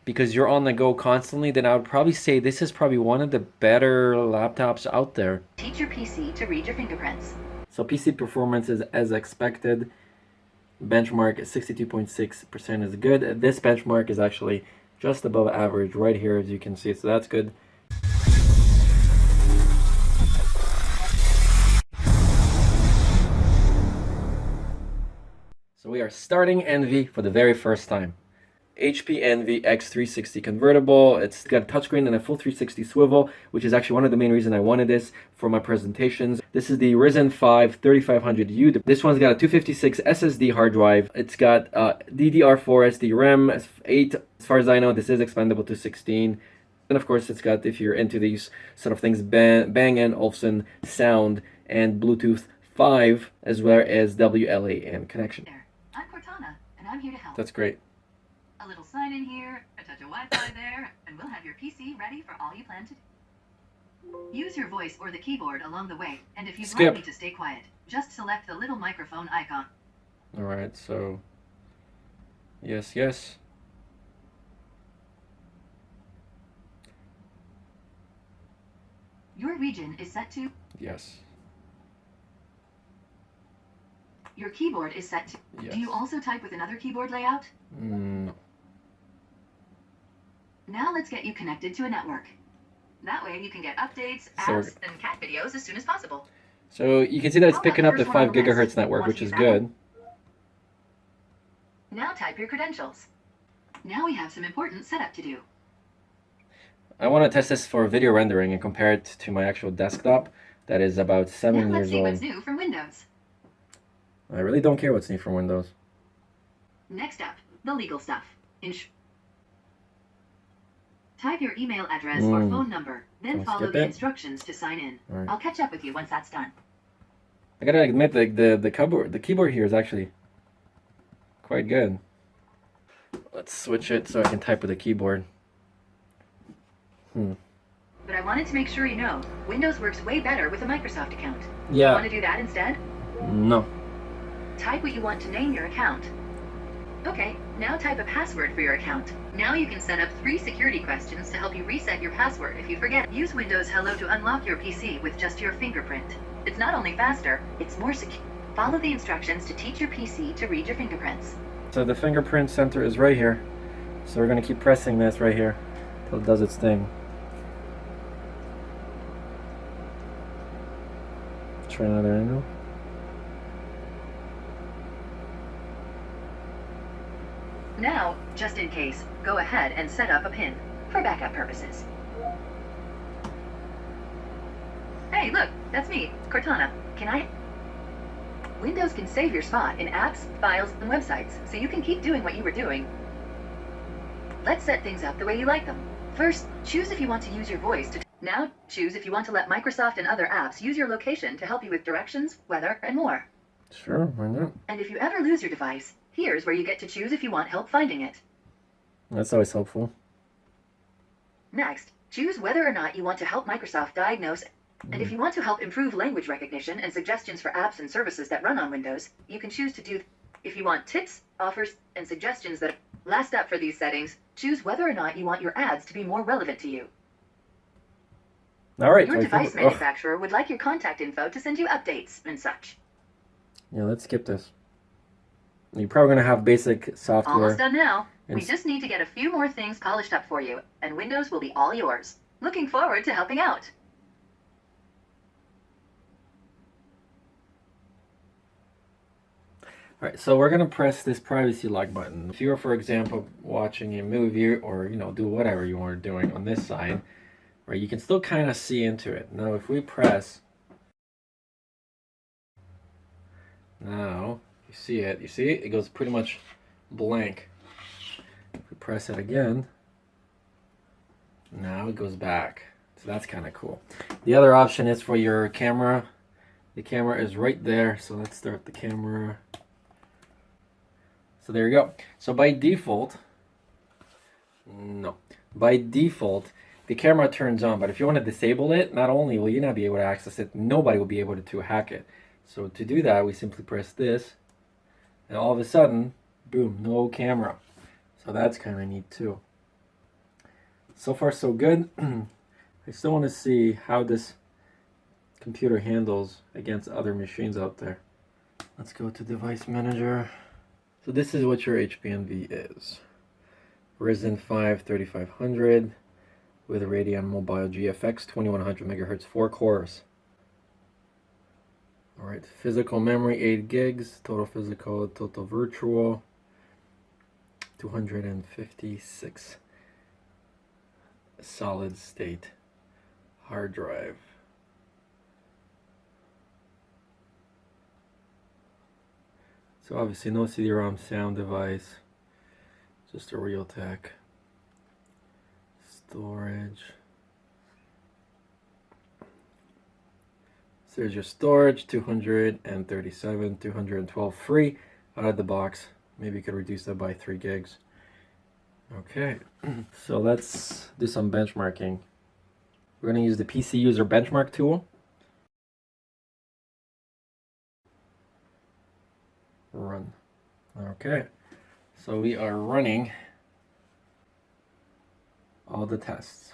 because you're on the go constantly, then I would probably say this is probably one of the better laptops out there. Teach your PC to read your fingerprints. So PC performance is as expected. Benchmark 62.6% is good. This benchmark is actually just above average right here, as you can see, so that's good. So we are starting Envy for the very first time. HP Envy X360 convertible. It's got a touchscreen and a full 360 swivel, which is actually one of the main reasons I wanted this for my presentations. This is the Ryzen 5 3500U. This one's got a 256 SSD hard drive. It's got DDR4 SDRAM 8. As far as I know, this is expandable to 16. And of course, it's got, if you're into these sort of things, Bang & Olufsen sound and Bluetooth 5, as well as WLAN connection. I'm Cortana, and I'm here to help. That's great. A little sign in here, a touch of Wi-Fi there, and we'll have your PC ready for all you plan to do. Use your voice or the keyboard along the way, and if you'd like me to stay quiet, just select the little microphone icon. Alright, so yes, yes. Your region is set to... Yes. Your keyboard is set to... Yes. Do you also type with another keyboard layout? No. Now let's get you connected to a network. That way you can get updates, apps, and cat videos as soon as possible. So you can see that it's picking up the 5 gigahertz network, which is good. Now type your credentials. Now we have some important setup to do. I want to test this for video rendering and compare it to my actual desktop that is about 7 years old. Let's see what's new from Windows. I really don't care what's new from Windows. Next up, the legal stuff. Type your email address or phone number, then follow the instructions to sign in. Right. I'll catch up with you once that's done. I gotta admit, the keyboard here is actually quite good. Let's switch it so I can type with the keyboard. But I wanted to make sure you know, Windows works way better with a Microsoft account. Yeah. You want to do that instead? No. Type what you want to name your account. Okay, now type a password for your account. Now you can set up 3 security questions to help you reset your password if you forget. Use Windows Hello to unlock your PC with just your fingerprint. It's not only faster, it's more secure. Follow the instructions to teach your PC to read your fingerprints. So the fingerprint sensor is right here. So we're going to keep pressing this right here until it does its thing. Try another angle. Now, just in case, go ahead and set up a PIN for backup purposes. Hey, look, that's me, Cortana. Windows can save your spot in apps, files, and websites, so you can keep doing what you were doing. Let's set things up the way you like them. First, choose if you want to use your voice to... Now, choose if you want to let Microsoft and other apps use your location to help you with directions, weather, and more. Sure, why not? And if you ever lose your device, here's where you get to choose if you want help finding it. That's always helpful. Next, choose whether or not you want to help Microsoft diagnose, and if you want to help improve language recognition and suggestions for apps and services that run on Windows, you can choose to do. If you want tips, offers, and suggestions that... Last up for these settings, choose whether or not you want your ads to be more relevant to you. Alright. Your device manufacturer would like your contact info to send you updates and such. Yeah, let's skip this. You're probably going to have basic software. Almost done now. We just need to get a few more things polished up for you, and Windows will be all yours. Looking forward to helping out. Alright, so we're going to press this privacy lock button. If you're, for example, watching a movie or, do whatever you are doing on this side, right, you can still kind of see into it. Now, if we press... Now, you see it. You see it? It goes pretty much blank. If we press it again, now it goes back. So that's kind of cool. The other option is for your camera. The camera is right there. So let's start the camera. So there you go. So by default, the camera turns on. But if you want to disable it, not only will you not be able to access it, nobody will be able to hack it. So to do that, we simply press this, and all of a sudden, boom, no camera. So that's kind of neat too. So far so good. I still want to see how this computer handles against other machines out there. Let's go to device manager. So this is what your HP is. Ryzen 5 3500 with a Radeon Mobile GFX 2100 MHz 4 cores. Alright, physical memory 8 gigs, total physical, total virtual 256. Solid state hard drive. So obviously no CD-ROM sound device, just a Realtek. Storage. So there's your storage, 237, 212 free out of the box. Maybe you could reduce that by 3 gigs. Okay, so let's do some benchmarking. We're going to use the PC User Benchmark tool. Run. Okay, so we are running all the tests.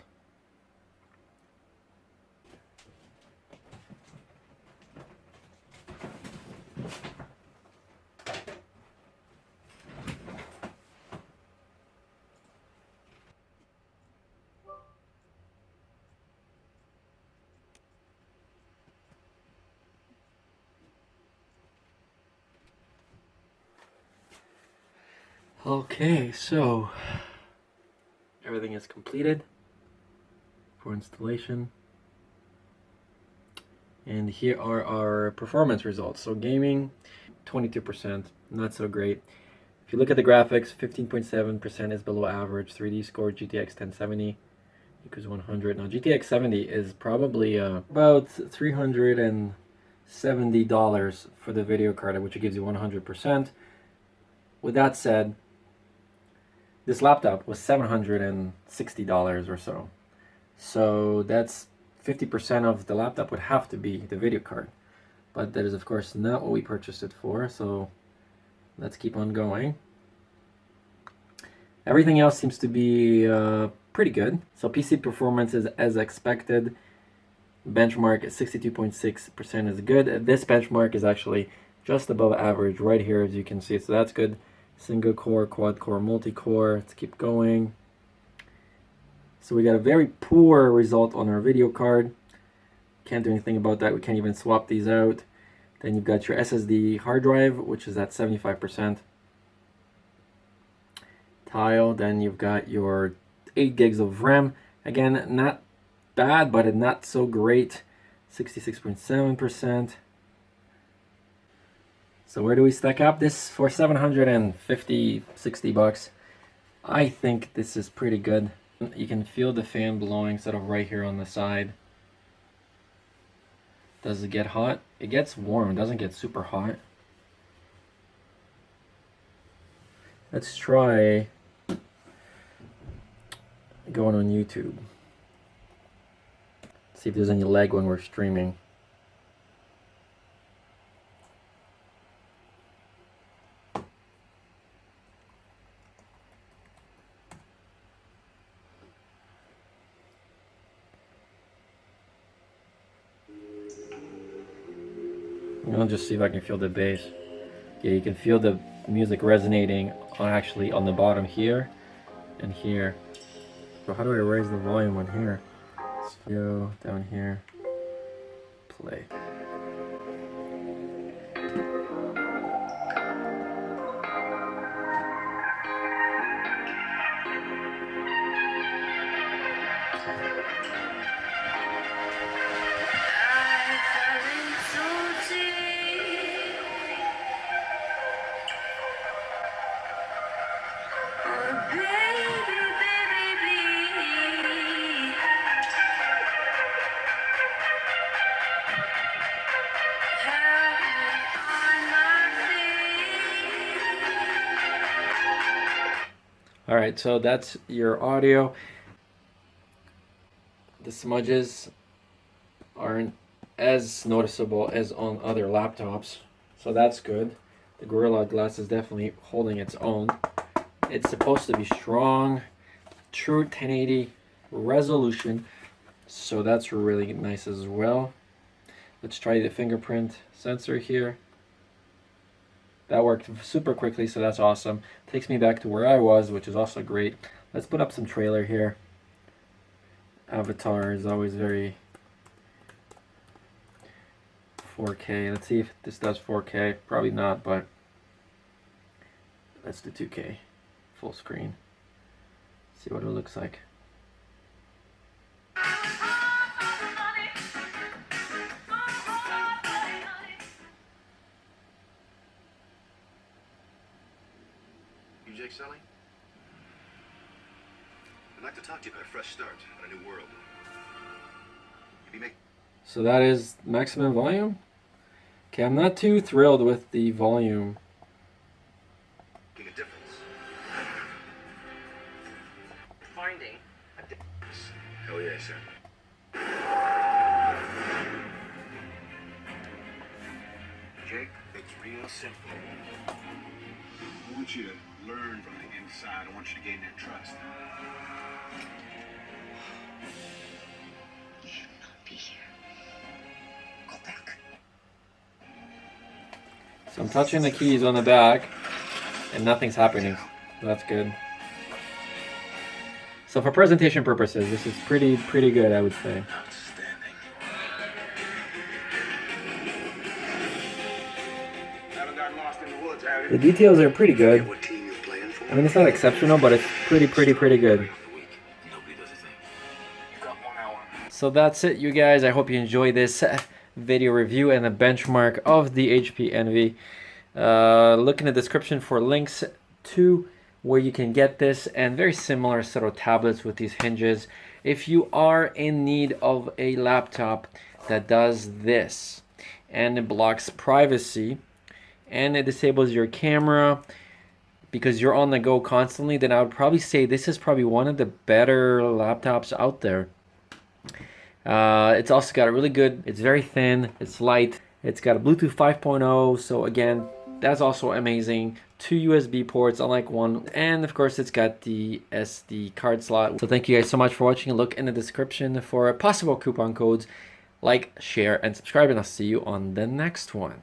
Okay, so everything is completed for installation. And here are our performance results. So gaming, 22%, not so great. If you look at the graphics, 15.7% is below average. 3D score GTX 1070 equals 100. Now GTX 70 is probably about $370 for the video card, which gives you 100%. With that said, this laptop was $760 or so. So that's 50% of the laptop would have to be the video card. But that is of course not what we purchased it for, so let's keep on going. Everything else seems to be pretty good. So PC performance is as expected. Benchmark at 62.6% is good. This benchmark is actually just above average right here, as you can see, so that's good. Single core, quad core, multi-core. Let's keep going. So we got a very poor result on our video card. Can't do anything about that. We can't even swap these out. Then you've got your SSD hard drive, which is at 75%. Tile. Then you've got your 8 gigs of RAM. Again, not bad, but not so great. 66.7%. So where do we stack up? This for 750, 60 bucks. I think this is pretty good. You can feel the fan blowing sort of right here on the side. Does it get hot? It gets warm, it doesn't get super hot. Let's try going on YouTube. See if there's any lag when we're streaming. I'll just see if I can feel the bass. Yeah, you can feel the music resonating actually on the bottom here and here. So how do I raise the volume on here? Let's go down here. Play. Alright, so that's your audio. The smudges aren't as noticeable as on other laptops, so that's good. The Gorilla Glass is definitely holding its own. It's supposed to be strong, true 1080 resolution, so that's really nice as well. Let's try the fingerprint sensor here. That worked super quickly, so that's awesome. Takes me back to where I was, which is also great. Let's put up some trailer here. Avatar is always very 4K. Let's see if this does 4K. Probably not, but let's do 2K full screen. See what it looks like. You Jake Sully? I'd like to talk to you about a fresh start on a new world. So that is maximum volume? Okay, I'm not too thrilled with the volume. Making a difference. Finding a difference. Hell yeah, sir. Jake, it's real simple. I want you to learn from the inside. I want you to gain their trust. You should not be here. Go back. So I'm touching the keys on the back and nothing's happening. That's good. So for presentation purposes, this is pretty good, I would say. Outstanding. Haven't gotten lost in the woods, have you? The details are pretty good. What team you playing for? I mean, it's not exceptional, but it's pretty good. Nobody does a thing. You got 1 hour. So that's it, you guys. I hope you enjoyed this video review and a benchmark of the HP Envy. Look in the description for links to where you can get this and very similar set of tablets with these hinges. If you are in need of a laptop that does this and it blocks privacy and it disables your camera because you're on the go constantly, then I would probably say this is probably one of the better laptops out there. It's also got a really good, it's very thin, it's light, it's got a Bluetooth 5.0, so again, that's also amazing. 2 USB ports, unlike one, and of course it's got the SD card slot. So thank you guys so much for watching. Look in the description for possible coupon codes. Like, share, and subscribe, and I'll see you on the next one.